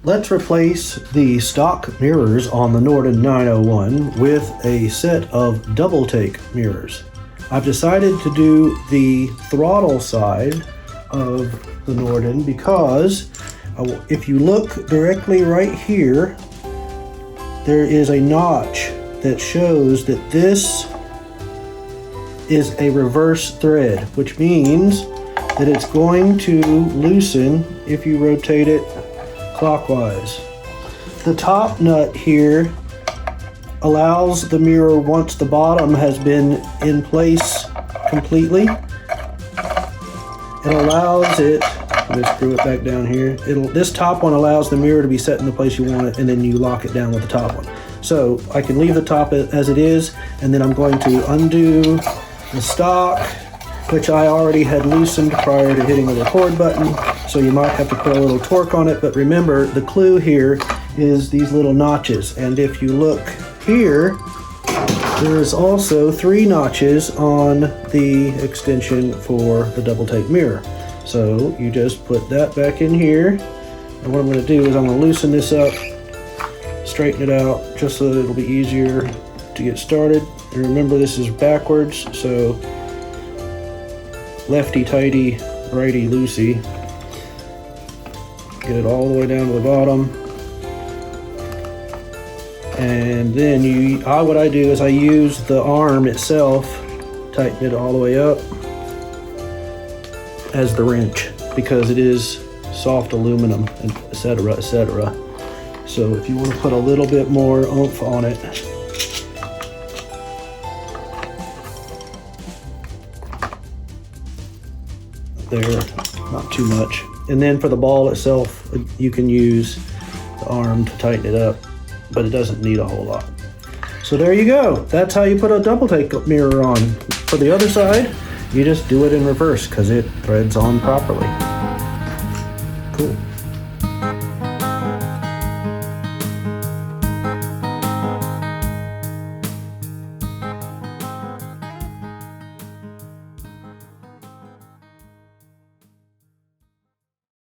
Let's replace the stock mirrors on the Norden 901 with a set of DoubleTake mirrors. I've decided to do the throttle side of the Norden because if you look directly right here, there is a notch that shows that this is a reverse thread, which means that it's going to loosen if you rotate it clockwise. The top nut here allows the mirror, once the bottom has been in place completely, it allows it, let me screw it back down here, this top one allows the mirror to be set in the place you want it, and then you lock it down with the top one. So I can leave the top as it is, and then I'm going to undo the stock, which I already had loosened prior to hitting the record button, so you might have to put a little torque on it. But remember, the clue here is these little notches, and if you look here, there is also 3 notches on the extension for the DoubleTake mirror. So you just put that back in here, and what I'm going to do is I'm going to loosen this up, straighten it out, just so that it'll be easier to get started. And remember, this is backwards, so lefty tighty, righty loosey. Get it all the way down to the bottom. And then what I do is I use the arm itself, tighten it all the way up as the wrench, because it is soft aluminum, and etc., etc. So if you want to put a little bit more oomph on it, there, not too much. And then for the ball itself, you can use the arm to tighten it up, but it doesn't need a whole lot. So there you go. That's how you put a DoubleTake mirror on. For the other side, you just do it in reverse because it threads on properly. Cool.